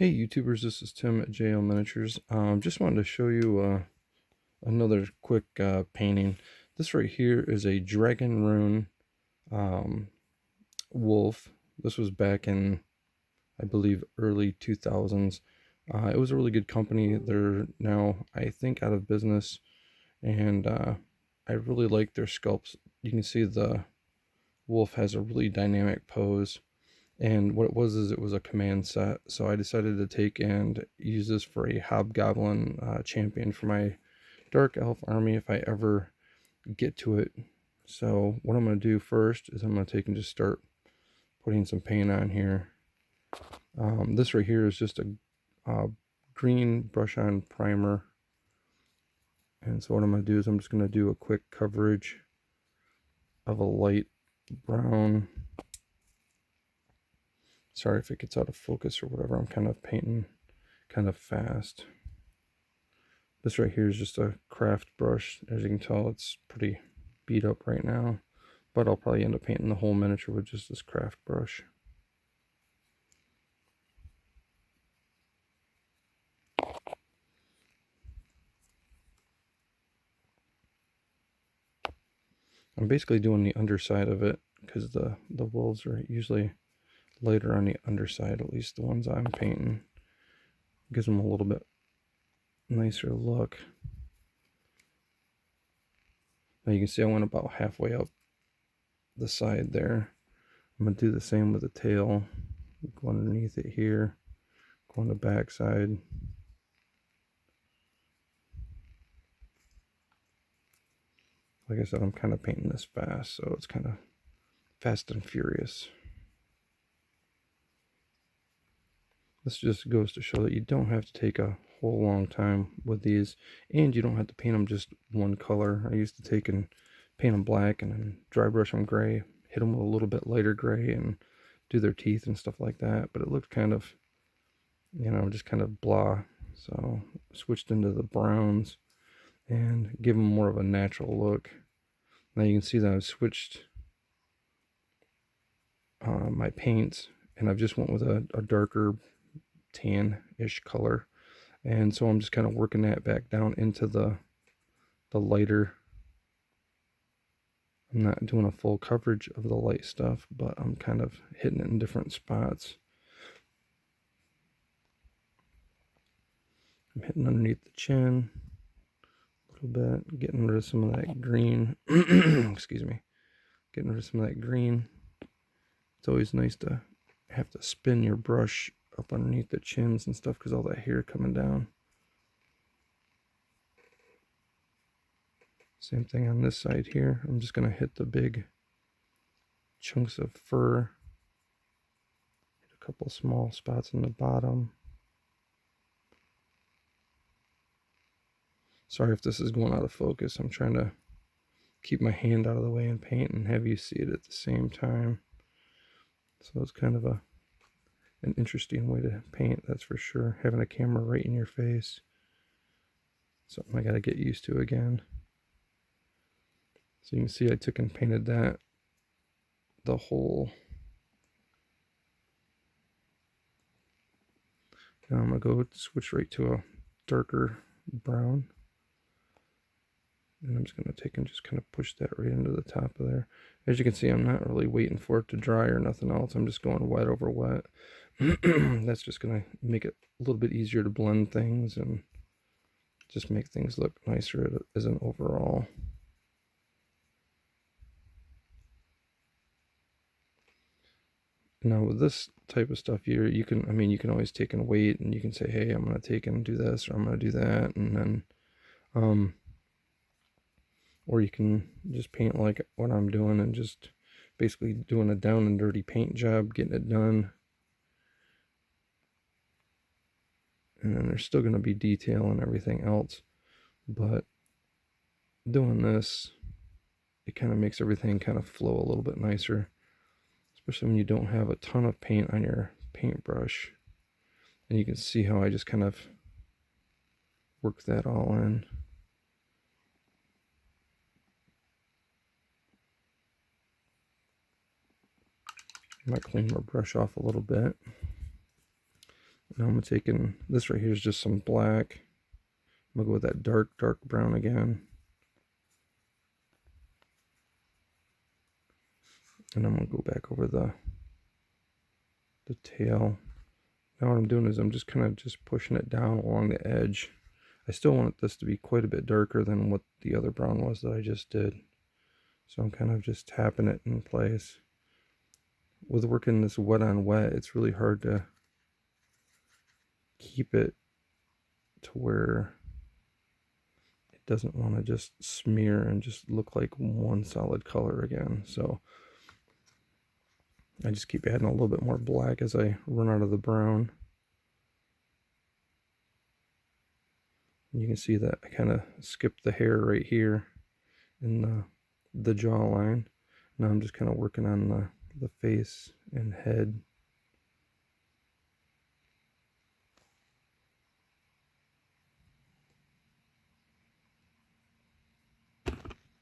Hey YouTubers, this is Tim at JL Miniatures. Just wanted to show you another quick painting. This right here is a Dragon Rune wolf. This was back in, I believe, early 2000s. It was a really good company. They're now, I think, out of business, and I really like their sculpts. You can see the wolf has a really dynamic pose. And what it was is it was a command set, so I decided to take and use this for a hobgoblin champion for my dark elf army if I ever get to it. So what I'm going to do first is I'm going to take and just start putting some paint on here. This right here is just a green brush on primer, and so what I'm going to do is I'm just going to do a quick coverage of a light brown. Sorry if it gets out of focus or whatever. I'm kind of painting kind of fast. This right here is just a craft brush. As you can tell, it's pretty beat up right now, but I'll probably end up painting the whole miniature with just this craft brush. I'm basically doing the underside of it because the wolves are usually lighter on the underside, at least the ones I'm painting. Gives them a little bit nicer look. Now you can see I went about halfway up the side there. I'm going to do the same with the tail. Go underneath it here. Go on the back side. Like I said, I'm kind of painting this fast, so it's kind of fast and furious. This just goes to show that you don't have to take a whole long time with these, and you don't have to paint them just one color. I used to take and paint them black and then dry brush them gray, hit them with a little bit lighter gray, and do their teeth and stuff like that. But it looked kind of, just kind of blah. So I switched into the browns and give them more of a natural look. Now you can see that I've switched my paints, and I've just went with a darker tan-ish color, and so I'm just kind of working that back down into the lighter. I'm not doing a full coverage of the light stuff, but I'm kind of hitting it in different spots. I'm hitting underneath the chin a little bit, getting rid of some of that green. Excuse me. Getting rid of some of that green. It's always nice to have to spin your brush up underneath the chins and stuff because all that hair coming down. Same thing on this side here. I'm just going to hit the big chunks of fur. Hit a couple small spots in the bottom. Sorry if this is going out of focus. I'm trying to keep my hand out of the way and paint and have you see it at the same time. So it's kind of an interesting way to paint, that's for sure. Having a camera right in your face. Something I got to get used to again. So you can see I took and painted that the whole. Now I'm going to go switch right to a darker brown. And I'm just going to take and just kind of push that right into the top of there. As you can see, I'm not really waiting for it to dry or nothing else. I'm just going wet over wet. That's just going to make it a little bit easier to blend things and just make things look nicer as an overall. Now with this type of stuff here, you can always take and wait, and you can say, hey, I'm going to take and do this, or I'm going to do that, and then, or you can just paint like what I'm doing and just basically doing a down and dirty paint job, getting it done. And then there's still going to be detail and everything else, but doing this, it kind of makes everything kind of flow a little bit nicer, especially when you don't have a ton of paint on your paintbrush. And you can see how I just kind of work that all in. I might clean my brush off a little bit. Now I'm taking this right here is just some black. I'm gonna go with that dark brown again. And I'm gonna go back over the tail. Now what I'm doing is I'm just kind of just pushing it down along the edge. I still want this to be quite a bit darker than what the other brown was that I just did. So I'm kind of just tapping it in place. With working this wet on wet, it's really hard to keep it to where it doesn't want to just smear and just look like one solid color again. So I just keep adding a little bit more black as I run out of the brown. You can see that I kind of skipped the hair right here in the jawline. Now I'm just kind of working on the face and head.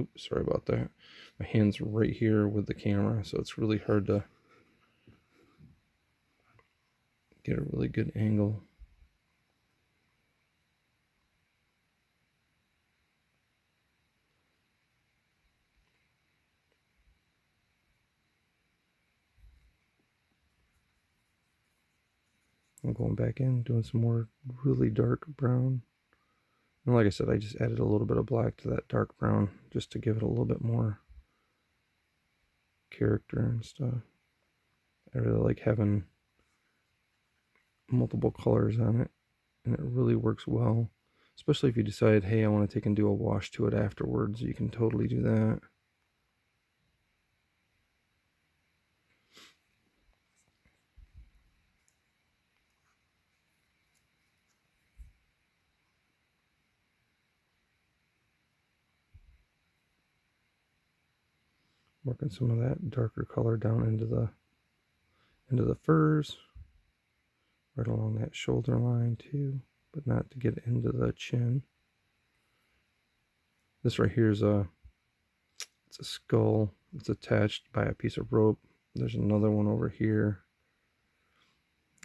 Oops, sorry about that. My hand's right here with the camera, so it's really hard to get a really good angle. I'm going back in, doing some more really dark brown. And like I said, I just added a little bit of black to that dark brown just to give it a little bit more character and stuff. I really like having multiple colors on it, and it really works well. Especially if you decide, hey, I want to take and do a wash to it afterwards, you can totally do that. Working some of that darker color down into the furs, right along that shoulder line too, but not to get into the chin. This right here is it's a skull. It's attached by a piece of rope. There's another one over here,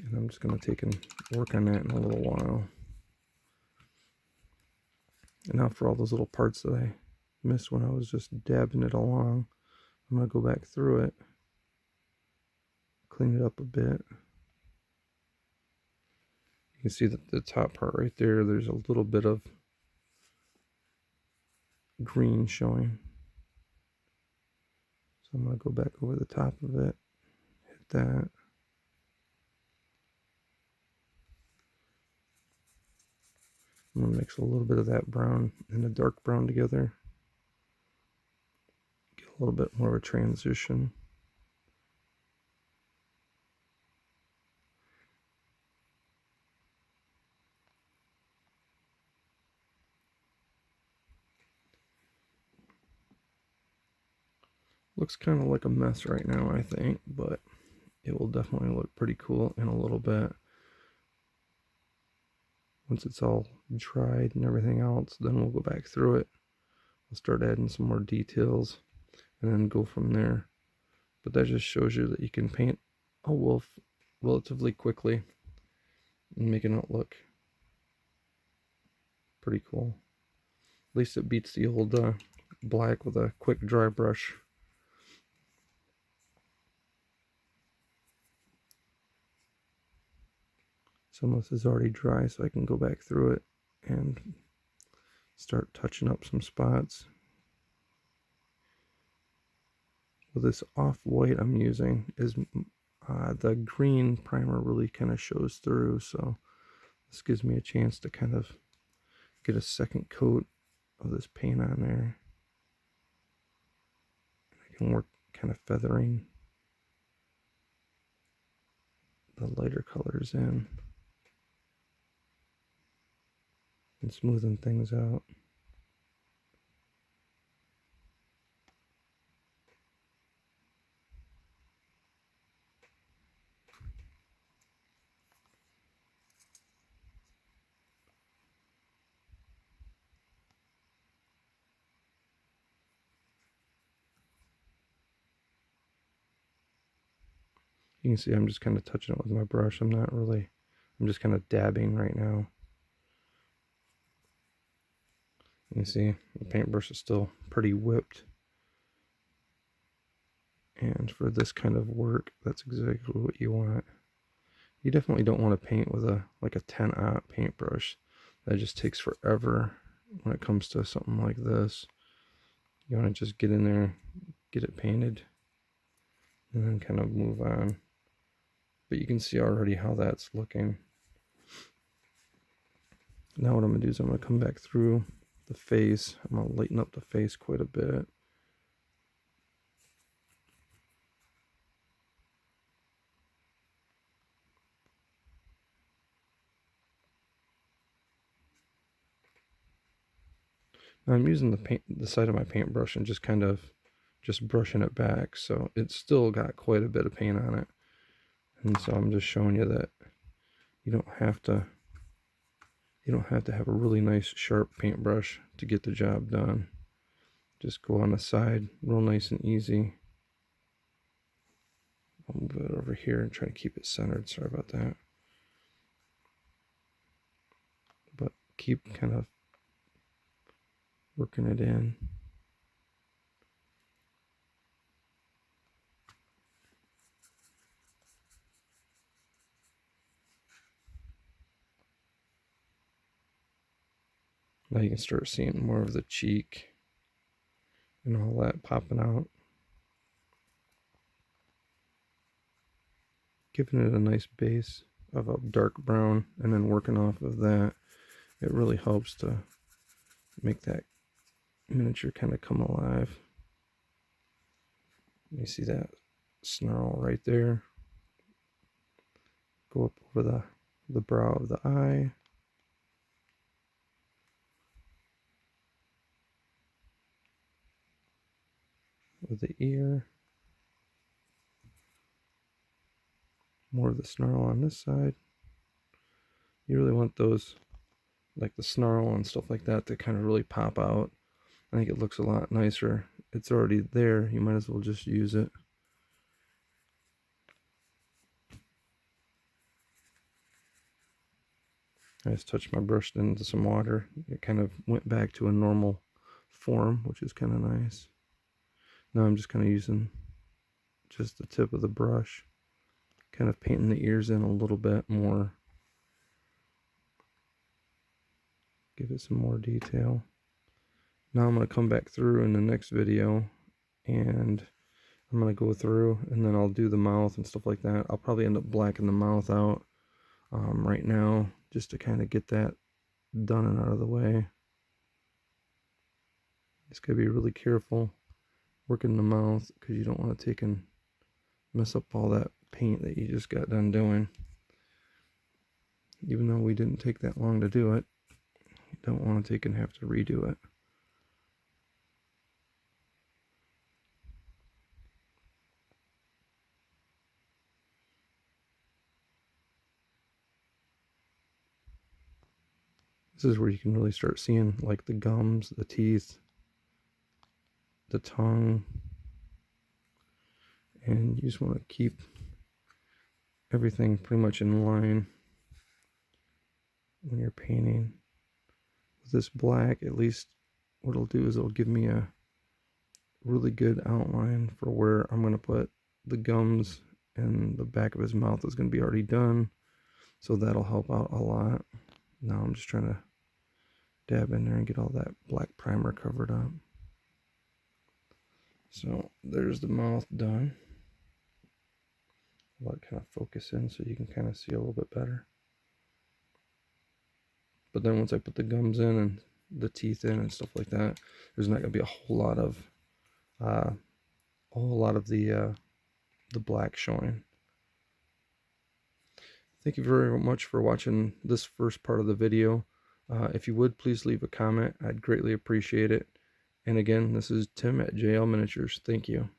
and I'm just gonna take and work on that in a little while. And now for all those little parts that I missed when I was just dabbing it along, I'm gonna go back through it, clean it up a bit. You can see that the top part right there, there's a little bit of green showing. So I'm going to go back over the top of it, hit that. I'm going to mix a little bit of that brown and the dark brown together. Get a little bit more of a transition. Looks kind of like a mess right now, I think, but it will definitely look pretty cool in a little bit. Once it's all dried and everything else, then we'll go back through it. We'll start adding some more details and then go from there. But that just shows you that you can paint a wolf relatively quickly and making it look pretty cool. At least it beats the old black with a quick dry brush. Some of this is already dry, so I can go back through it and start touching up some spots. With this off-white I'm using is the green primer really kind of shows through, so this gives me a chance to kind of get a second coat of this paint on there. I can work kind of feathering the lighter colors in and smoothing things out. You can see I'm just kind of touching it with my brush. I'm not really I'm just kind of dabbing right now. You see, the paintbrush is still pretty whipped. And for this kind of work, that's exactly what you want. You definitely don't want to paint with a 10-aught paintbrush. That just takes forever when it comes to something like this. You want to just get in there, get it painted, and then kind of move on. But you can see already how that's looking. Now what I'm going to do is I'm going to come back through the face. I'm going to lighten up the face quite a bit. Now I'm using the side of my paintbrush and just kind of brushing it back, so it's still got quite a bit of paint on it. And so I'm just showing you that you don't have to have a really nice sharp paintbrush to get the job done. Just go on the side real nice and easy. I'll move it over here and try to keep it centered. Sorry about that. But keep kind of working it in. Now you can start seeing more of the cheek and all that popping out. Giving it a nice base of a dark brown and then working off of that, it really helps to make that miniature kind of come alive. You see that snarl right there. Go up over the brow of the eye. With the ear. More of the snarl on this side. You really want those, like the snarl and stuff like that, to kind of really pop out. I think it looks a lot nicer. It's already there. You might as well just use it. I just touched my brush into some water. It kind of went back to a normal form, which is kind of nice. Now I'm just kind of using just the tip of the brush, kind of painting the ears in a little bit more. Give it some more detail. Now I'm going to come back through in the next video and I'm going to go through and then I'll do the mouth and stuff like that. I'll probably end up blacking the mouth out right now just to kind of get that done and out of the way. Just got to be really careful working the mouth because you don't want to take and mess up all that paint that you just got done doing. Even though we didn't take that long to do it, you don't want to take and have to redo it. This is where you can really start seeing like the gums, the teeth, the tongue, and you just want to keep everything pretty much in line when you're painting. With this black, at least what it'll do is it'll give me a really good outline for where I'm going to put the gums, and the back of his mouth is going to be already done, so that'll help out a lot. Now I'm just trying to dab in there and get all that black primer covered up. So there's the mouth done. I'll let it kind of focus in so you can kind of see a little bit better. But then once I put the gums in and the teeth in and stuff like that, there's not going to be a whole lot of the black showing. Thank you very much for watching this first part of the video. If you would, please leave a comment. I'd greatly appreciate it. And again, this is Tim at JL Miniatures. Thank you.